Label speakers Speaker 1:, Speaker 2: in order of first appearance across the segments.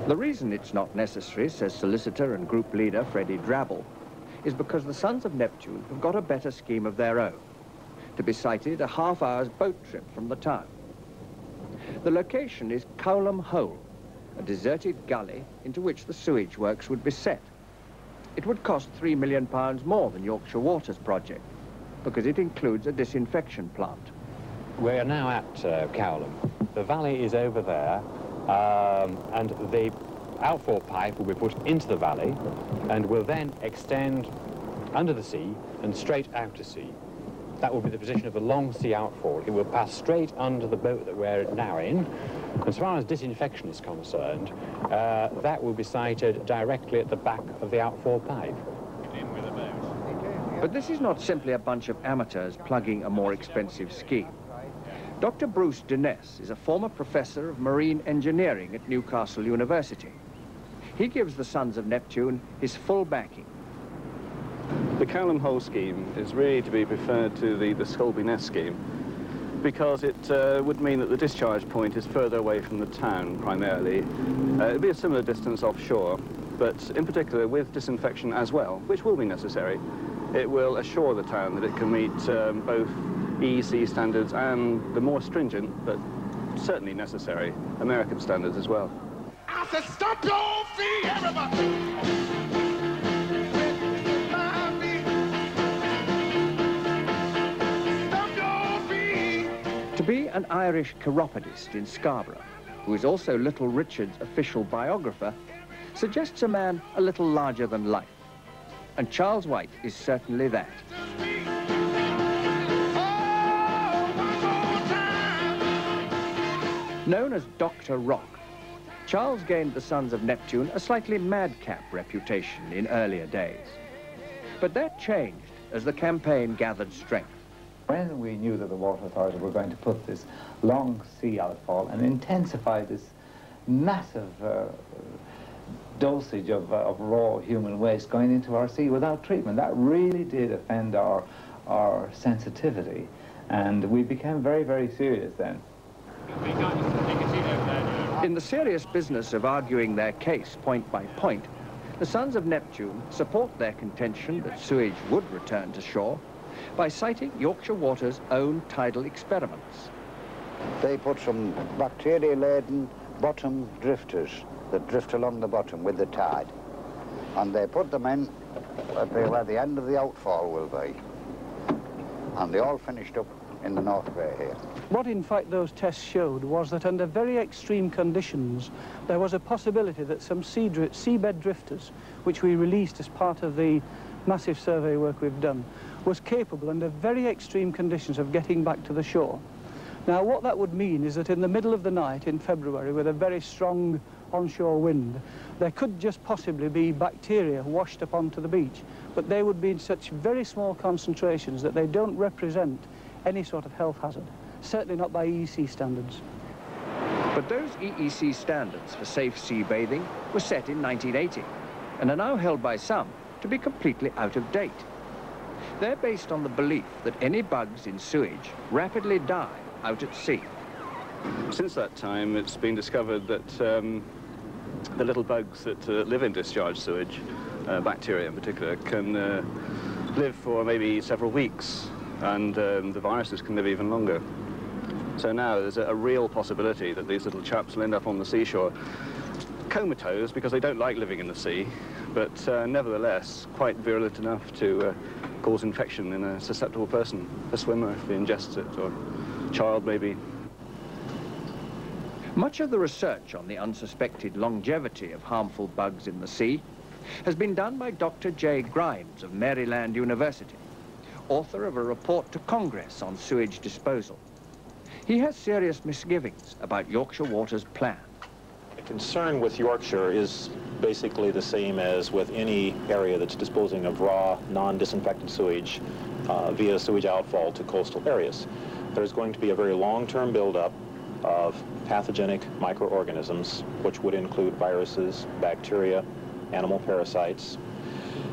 Speaker 1: The reason it's not necessary, says solicitor and group leader Freddie Drabble, is because the Sons of Neptune have got a better scheme of their own, to be sited a half-hour's boat trip from the town. The location is Cowlham Hole, a deserted gully into which the sewage works would be set. It would cost £3 million more than Yorkshire Water's project, because it includes a disinfection plant.
Speaker 2: We're now at Cowlham. The valley is over there, and the outfall pipe will be put into the valley and will then extend under the sea and straight out to sea. That will be the position of the long sea outfall. It will pass straight under the boat that we're now in. As far as disinfection is concerned, that will be sited directly at the back of the outfall pipe.
Speaker 3: In with a boat.
Speaker 1: But this is not simply a bunch of amateurs plugging a more expensive scheme. Dr. Bruce Denness is a former professor of marine engineering at Newcastle University. He gives the Sons of Neptune his full backing.
Speaker 4: The Cowlham Hole scheme is really to be preferred to the Scolby Ness scheme, because it would mean that the discharge point is further away from the town, primarily. It would be a similar distance offshore, but in particular with disinfection as well, which will be necessary. It will assure the town that it can meet both EEC standards and the more stringent, but certainly necessary, American standards as well.
Speaker 5: I said, stomp your feet, everybody!
Speaker 1: To be an Irish chiropodist in Scarborough, who is also Little Richard's official biographer, suggests a man a little larger than life. And Charles White is certainly that. Known as Dr. Rock, Charles gained the Sons of Neptune a slightly madcap reputation in earlier days. But that changed as the campaign gathered strength.
Speaker 6: When we knew that the Water Authority were going to put this long sea outfall and intensify this massive dosage of raw human waste going into our sea without treatment, that really did offend our sensitivity, and we became very, very serious then.
Speaker 1: In the serious business of arguing their case point by point, the Sons of Neptune support their contention that sewage would return to shore by citing Yorkshire Water's own tidal experiments.
Speaker 7: They put some bacteria-laden bottom drifters that drift along the bottom with the tide, and they put them in where the end of the outfall will be, and they all finished up in the North Bay here.
Speaker 8: What in fact those tests showed was that under very extreme conditions there was a possibility that some seabed drifters, which we released as part of the massive survey work we've done, was capable under very extreme conditions of getting back to the shore. Now what that would mean is that in the middle of the night in February, with a very strong onshore wind, there could just possibly be bacteria washed up onto the beach, but they would be in such very small concentrations that they don't represent any sort of health hazard, certainly not by EEC standards.
Speaker 1: But those EEC standards for safe sea bathing were set in 1980 and are now held by some to be completely out of date. They're based on the belief that any bugs in sewage rapidly die out at sea.
Speaker 4: Since that time, it's been discovered that the little bugs that live in discharged sewage, bacteria in particular, can live for maybe several weeks, and the viruses can live even longer. So now there's a real possibility that these little chaps will end up on the seashore comatose because they don't like living in the sea, but nevertheless quite virulent enough to cause infection in a susceptible person, a swimmer if he ingests it, or a child maybe.
Speaker 1: Much of the research on the unsuspected longevity of harmful bugs in the sea has been done by Dr. J. Grimes of Maryland University, author of a report to Congress on sewage disposal. He has serious misgivings about Yorkshire Water's plan.
Speaker 3: The concern with Yorkshire is basically the same as with any area that's disposing of raw, non-disinfected sewage via sewage outfall to coastal areas. There's going to be a very long-term buildup of pathogenic microorganisms, which would include viruses, bacteria, animal parasites,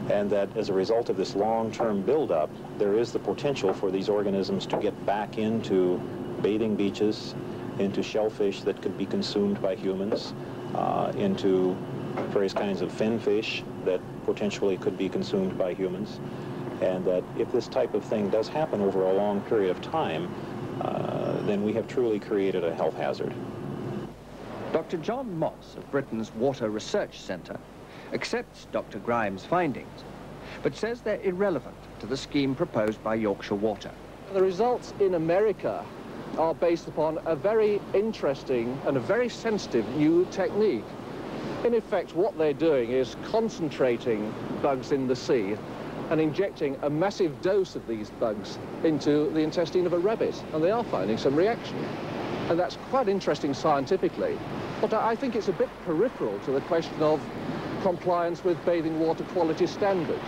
Speaker 3: and that as a result of this long-term buildup, there is the potential for these organisms to get back into bathing beaches, into shellfish that could be consumed by humans, into various kinds of fin fish that potentially could be consumed by humans, and that if this type of thing does happen over a long period of time, then we have truly created a health hazard.
Speaker 1: Dr. John Moss of Britain's Water Research Centre accepts Dr. Grimes' findings, but says they're irrelevant to the scheme proposed by Yorkshire Water.
Speaker 9: The results in America are based upon a very interesting and a very sensitive new technique. In effect, what they're doing is concentrating bugs in the sea and injecting a massive dose of these bugs into the intestine of a rabbit, and they are finding some reaction. And that's quite interesting scientifically, but I think it's a bit peripheral to the question of compliance with bathing water quality standards.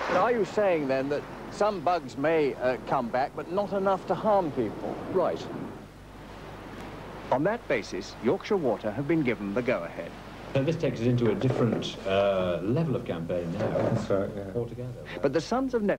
Speaker 1: But are you saying then that some bugs may come back, but not enough to harm people?
Speaker 9: Right.
Speaker 1: On that basis, Yorkshire Water have been given the go-ahead.
Speaker 2: And this takes us into a different level of campaign now.
Speaker 6: That's right, yeah.
Speaker 2: Altogether.
Speaker 1: But the Sons of Neptune